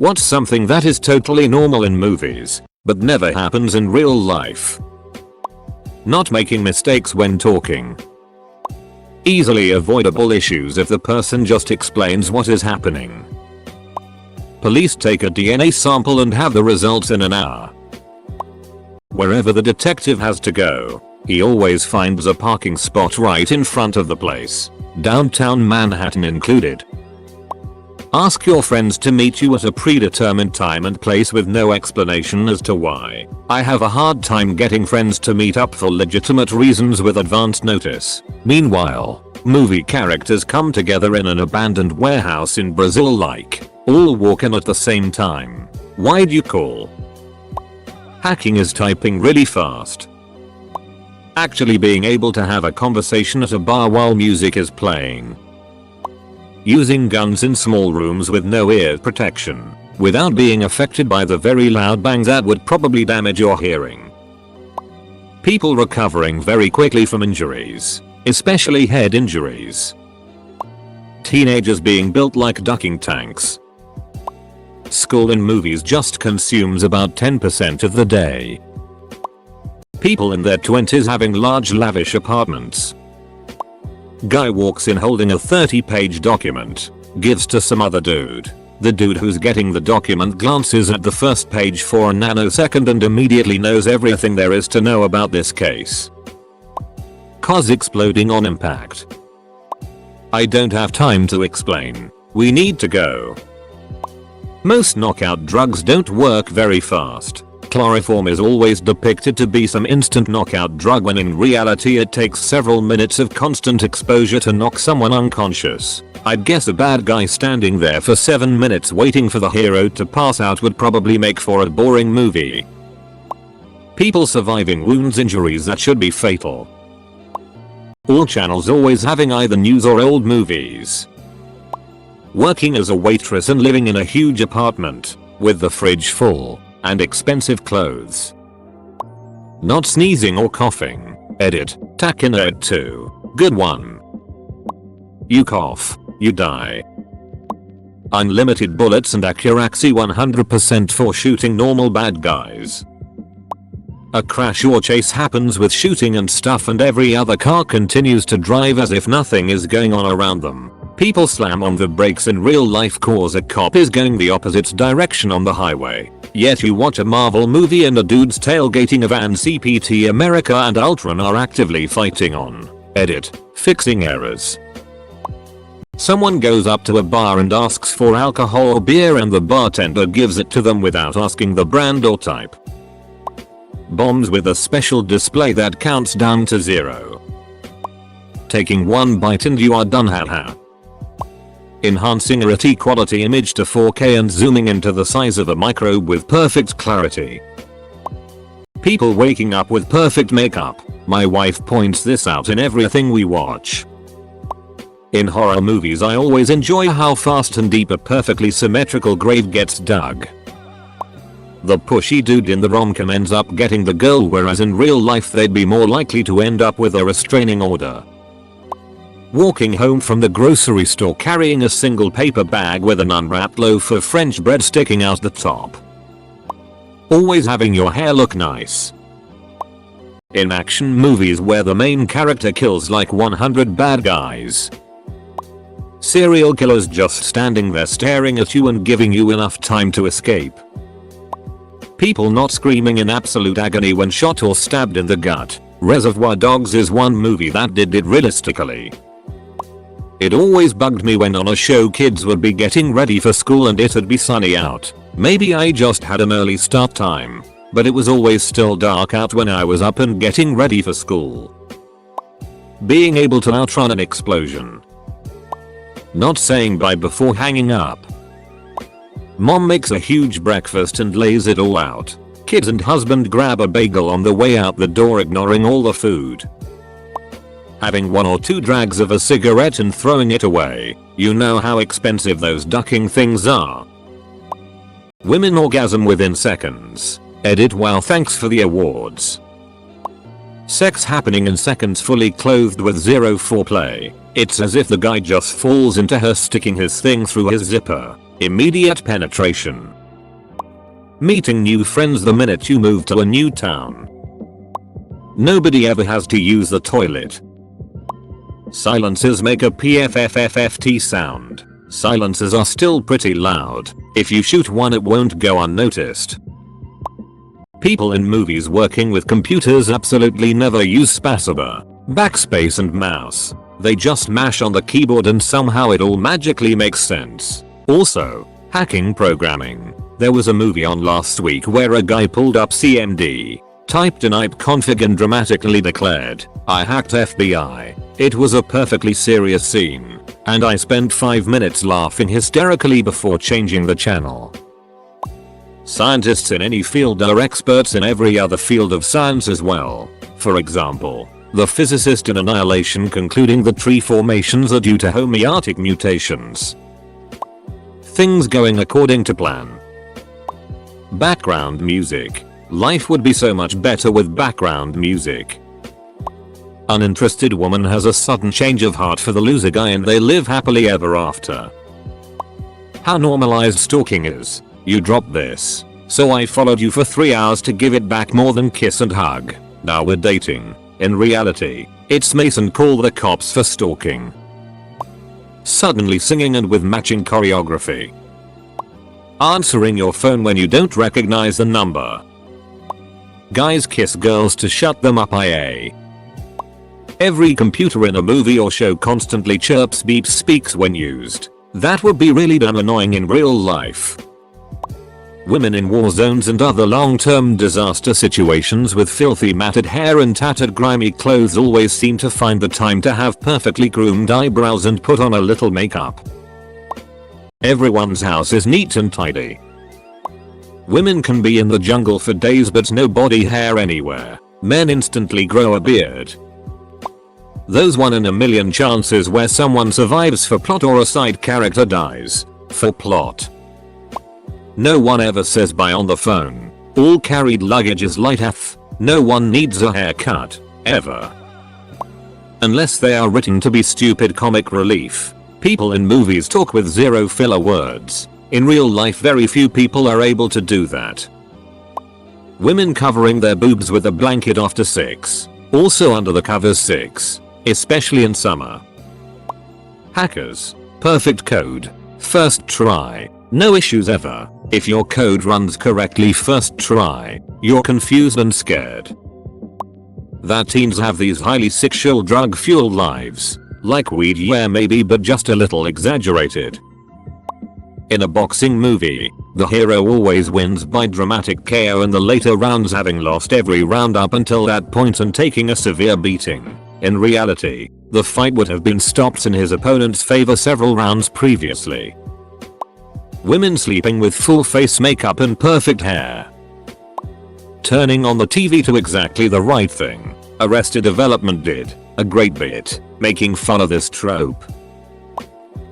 What's something that is totally normal in movies, but never happens in real life? Not making mistakes when talking. Easily avoidable issues if the person just explains what is happening. Police take a DNA sample and have the results in an hour. Wherever the detective has to go, he always finds a parking spot right in front of the place, downtown Manhattan included. Ask your friends to meet you at a predetermined time and place with no explanation as to why. I have a hard time getting friends to meet up for legitimate reasons with advance notice. Meanwhile, movie characters come together in an abandoned warehouse in Brazil like, all walk in at the same time. Why'd you call? Hacking is typing really fast. Actually being able to have a conversation at a bar while music is playing. Using guns in small rooms with no ear protection, without being affected by the very loud bang that would probably damage your hearing. People recovering very quickly from injuries, especially head injuries. Teenagers being built like ducking tanks. School in movies just consumes about 10% of the day. People in their 20s having large lavish apartments. Guy walks in holding a 30-page document, gives to some other dude. The dude who's getting the document glances at the first page for a nanosecond and immediately knows everything there is to know about this case. Cars exploding on impact. I don't have time to explain. We need to go. Most knockout drugs don't work very fast. Chloroform is always depicted to be some instant knockout drug when in reality it takes several minutes of constant exposure to knock someone unconscious. I'd guess a bad guy standing there for 7 minutes waiting for the hero to pass out would probably make for a boring movie. People surviving wounds injuries that should be fatal. All channels always having either news or old movies. Working as a waitress and living in a huge apartment, with the fridge full, and expensive clothes. Not sneezing or coughing. Edit. Takinerd 2. Good one. You cough, you die. Unlimited bullets and accuracy 100% for shooting normal bad guys. A crash or chase happens with shooting and stuff and every other car continues to drive as if nothing is going on around them. People slam on the brakes in real life cause a cop is going the opposite direction on the highway. Yet you watch a Marvel movie and a dude's tailgating a van. CPT America and Ultron are actively fighting on. Edit. Fixing errors. Someone goes up to a bar and asks for alcohol or beer and the bartender gives it to them without asking the brand or type. Bombs with a special display that counts down to 0. Taking one bite and you are done, haha. Enhancing a RT quality image to 4K and zooming into the size of a microbe with perfect clarity. People waking up with perfect makeup. My wife points this out in everything we watch. In horror movies I always enjoy how fast and deep a perfectly symmetrical grave gets dug. The pushy dude in the rom-com ends up getting the girl, whereas in real life they'd be more likely to end up with a restraining order. Walking home from the grocery store carrying a single paper bag with an unwrapped loaf of French bread sticking out the top. Always having your hair look nice. In action movies where the main character kills like 100 bad guys. Serial killers just standing there staring at you and giving you enough time to escape. People not screaming in absolute agony when shot or stabbed in the gut. Reservoir Dogs is one movie that did it realistically. It always bugged me when on a show kids would be getting ready for school and it'd be sunny out. Maybe I just had an early start time, but it was always still dark out when I was up and getting ready for school. Being able to outrun an explosion. Not saying bye before hanging up. Mom makes a huge breakfast and lays it all out. Kids and husband grab a bagel on the way out the door ignoring all the food. Having 1 or 2 drags of a cigarette and throwing it away. You know how expensive those ducking things are. Women orgasm within seconds. Edit. Wow, thanks for the awards. Sex happening in seconds fully clothed with zero foreplay. It's as if the guy just falls into her sticking his thing through his zipper. Immediate penetration. Meeting new friends the minute you move to a new town. Nobody ever has to use the toilet. Silences make a PFFFFT sound. Silences are still pretty loud. If you shoot one, it won't go unnoticed. People in movies working with computers absolutely never use spacebar, backspace and mouse. They just mash on the keyboard and somehow it all magically makes sense. Also, hacking programming. There was a movie on last week where a guy pulled up CMD, typed in ipconfig and dramatically declared, "I hacked FBI." It was a perfectly serious scene, and I spent 5 minutes laughing hysterically before changing the channel. Scientists in any field are experts in every other field of science as well. For example, the physicist in Annihilation concluding the tree formations are due to homeotic mutations. Things going according to plan. Background music. Life would be so much better with background music. Uninterested woman has a sudden change of heart for the loser guy and they live happily ever after. How normalized stalking is. You dropped this, so I followed you for 3 hours to give it back more than kiss and hug. Now we're dating. In reality, it's Mason call the cops for stalking. Suddenly singing and with matching choreography. Answering your phone when you don't recognize the number. Guys kiss girls to shut them up IA. Every computer in a movie or show constantly chirps, beeps, speaks when used. That would be really damn annoying in real life. Women in war zones and other long-term disaster situations with filthy matted hair and tattered grimy clothes always seem to find the time to have perfectly groomed eyebrows and put on a little makeup. Everyone's house is neat and tidy. Women can be in the jungle for days but no body hair anywhere. Men instantly grow a beard. Those 1 in a million chances where someone survives for plot or a side character dies. For plot. No one ever says bye on the phone. All carried luggage is light F. No one needs a haircut. Ever. Unless they are written to be stupid comic relief. People in movies talk with zero filler words. In real life very few people are able to do that. Women covering their boobs with a blanket after 6. Also under the covers 6. Especially in summer. Hackers. Perfect code. First try. No issues ever. If your code runs correctly first try, you're confused and scared. That teens have these highly sexual drug-fueled lives. Like weed, yeah maybe, but just a little exaggerated. In a boxing movie, the hero always wins by dramatic KO in the later rounds, having lost every round up until that point and taking a severe beating. In reality, the fight would have been stopped in his opponent's favor several rounds previously. Women sleeping with full face makeup and perfect hair. Turning on the TV to exactly the right thing. Arrested Development did a great bit making fun of this trope.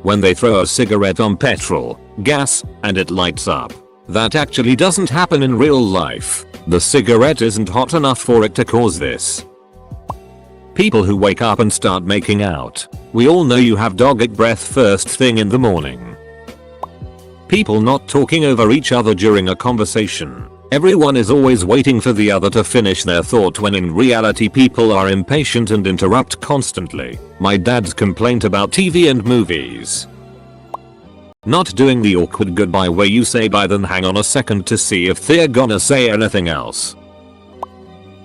When they throw a cigarette on petrol, gas, and it lights up. That actually doesn't happen in real life. The cigarette isn't hot enough for it to cause this. People who wake up and start making out. We all know you have dogged breath first thing in the morning. People not talking over each other during a conversation. Everyone is always waiting for the other to finish their thought when in reality people are impatient and interrupt constantly. My dad's complaint about TV and movies. Not doing the awkward goodbye where you say bye then hang on a second to see if they're gonna say anything else.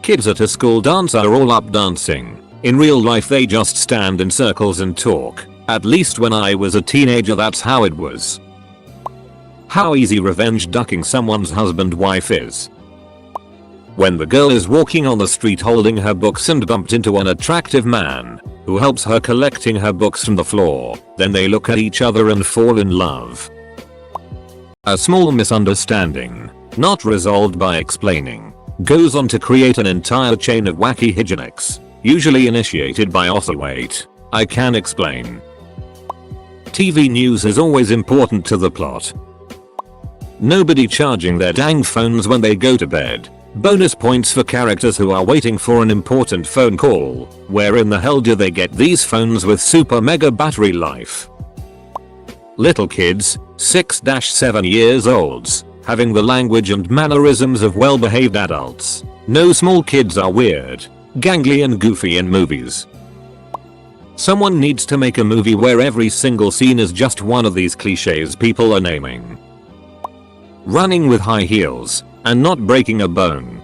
Kids at a school dance are all up dancing. In real life they just stand in circles and talk. At least when I was a teenager that's how it was. How easy revenge ducking someone's husband/wife is. When the girl is walking on the street holding her books and bumped into an attractive man who helps her collecting her books from the floor, then they look at each other and fall in love. A small misunderstanding, not resolved by explaining, goes on to create an entire chain of wacky hijinks, usually initiated by Oscillate. I can explain. TV news is always important to the plot. Nobody charging their dang phones when they go to bed. Bonus points for characters who are waiting for an important phone call. Where in the hell do they get these phones with super mega battery life? Little kids, 6-7 years olds, having the language and mannerisms of well-behaved adults. No, small kids are weird, gangly and goofy in movies. Someone needs to make a movie where every single scene is just one of these cliches people are naming. Running with high heels and not breaking a bone.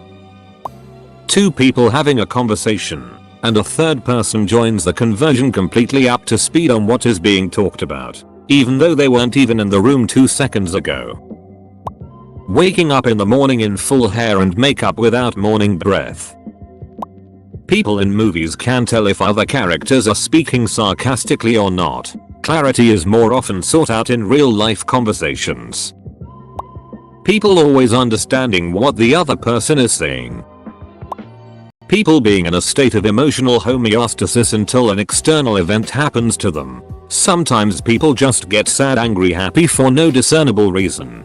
Two people having a conversation and a third person joins the conversation completely up to speed on what is being talked about, even though they weren't even in the room 2 seconds ago. Waking up in the morning in full hair and makeup without morning breath. People in movies can tell if other characters are speaking sarcastically or not. Clarity is more often sought out in real life conversations. People always understanding what the other person is saying. People being in a state of emotional homeostasis until an external event happens to them. Sometimes people just get sad, angry, happy for no discernible reason.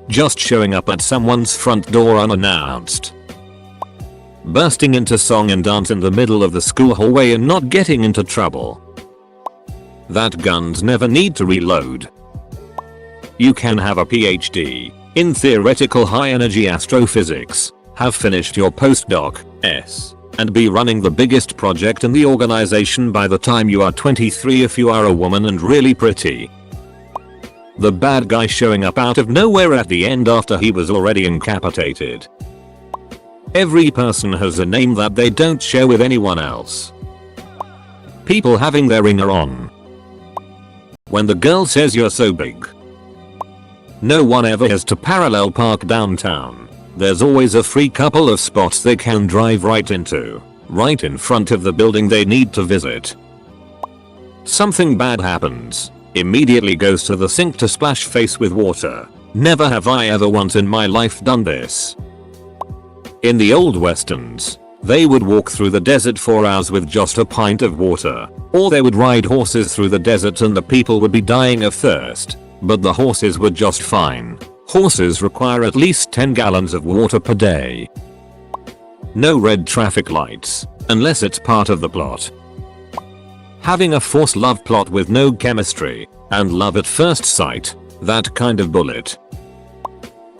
Just showing up at someone's front door unannounced. Bursting into song and dance in the middle of the school hallway and not getting into trouble. That guns never need to reload. You can have a PhD in theoretical high energy astrophysics, have finished your postdoc, and be running the biggest project in the organization by the time you are 23 if you are a woman and really pretty. The bad guy showing up out of nowhere at the end after he was already incapacitated. Every person has a name that they don't share with anyone else. People having their ringer on. When the girl says you're so big. No one ever has to parallel park downtown. There's always a free couple of spots they can drive right into, right in front of the building they need to visit. Something bad happens. Immediately goes to the sink to splash face with water. Never have I ever once in my life done this. In the old westerns, they would walk through the desert for hours with just a pint of water, or they would ride horses through the desert and the people would be dying of thirst, but the horses were just fine. Horses require at least 10 gallons of water per day. No red traffic lights, unless it's part of the plot. Having a forced love plot with no chemistry, and love at first sight, that kind of bullet.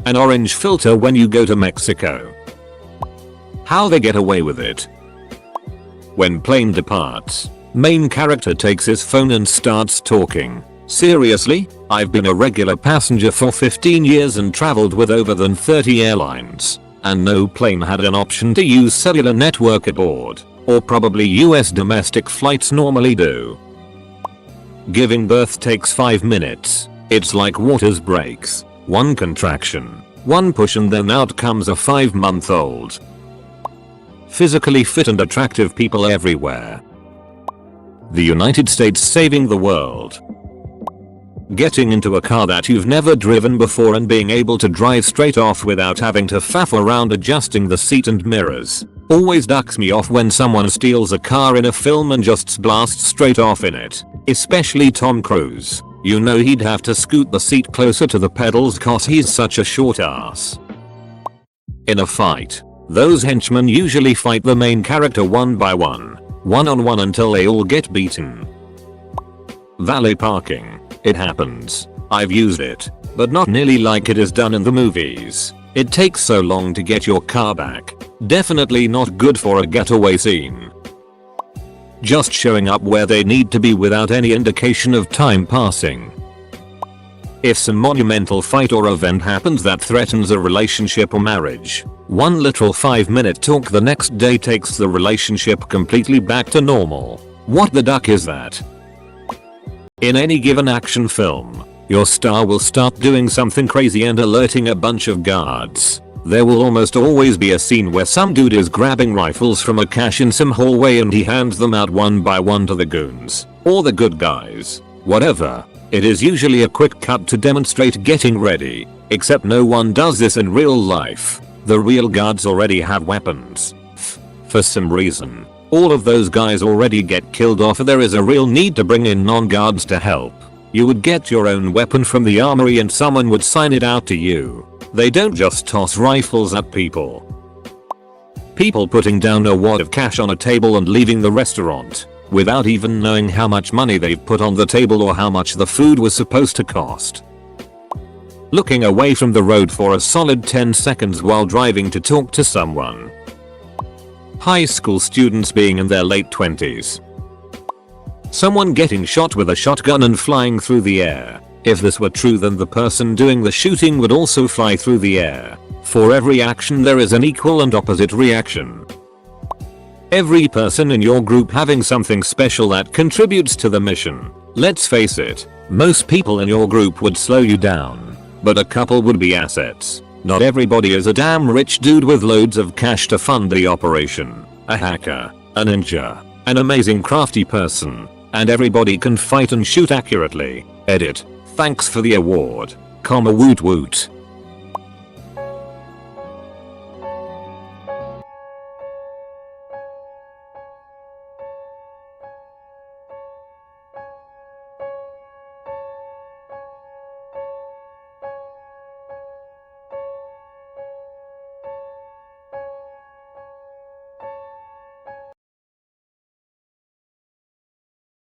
An orange filter when you go to Mexico. How they get away with it. When plane departs, main character takes his phone and starts talking. Seriously? I've been a regular passenger for 15 years and traveled with over than 30 airlines, and no plane had an option to use cellular network aboard, or probably US domestic flights normally do. Giving birth takes 5 minutes. It's like water's breaks. One contraction, one push and then out comes a 5-month-old. Physically fit and attractive people everywhere. The United States saving the world. Getting into a car that you've never driven before and being able to drive straight off without having to faff around adjusting the seat and mirrors. Always ducks me off when someone steals a car in a film and just blasts straight off in it. Especially Tom Cruise. You know he'd have to scoot the seat closer to the pedals cause he's such a short ass. In a fight, those henchmen usually fight the main character one by one, one-on-one until they all get beaten. Valet parking. It happens. I've used it, but not nearly like it is done in the movies. It takes so long to get your car back. Definitely not good for a getaway scene. Just showing up where they need to be without any indication of time passing. If some monumental fight or event happens that threatens a relationship or marriage, one literal 5-minute talk the next day takes the relationship completely back to normal. What the duck is that? In any given action film, your star will start doing something crazy and alerting a bunch of guards. There will almost always be a scene where some dude is grabbing rifles from a cache in some hallway and he hands them out one by one to the goons, or the good guys, whatever. It is usually a quick cut to demonstrate getting ready, except no one does this in real life. The real guards already have weapons. For some reason, all of those guys already get killed off. There is a real need to bring in non-guards to help. You would get your own weapon from the armory and someone would sign it out to you. They don't just toss rifles at people. People putting down a wad of cash on a table and leaving the restaurant. without even knowing how much money they've put on the table or how much the food was supposed to cost. Looking away from the road for a solid 10 seconds while driving to talk to someone. High school students being in their late 20s. Someone getting shot with a shotgun and flying through the air. If this were true, then the person doing the shooting would also fly through the air. For every action there is an equal and opposite reaction. Every person in your group having something special that contributes to the mission. Let's face it, most people in your group would slow you down, but a couple would be assets. Not everybody is a damn rich dude with loads of cash to fund the operation. A hacker, a ninja, an amazing crafty person, and everybody can fight and shoot accurately. Edit. Thanks for the award. Woot woot.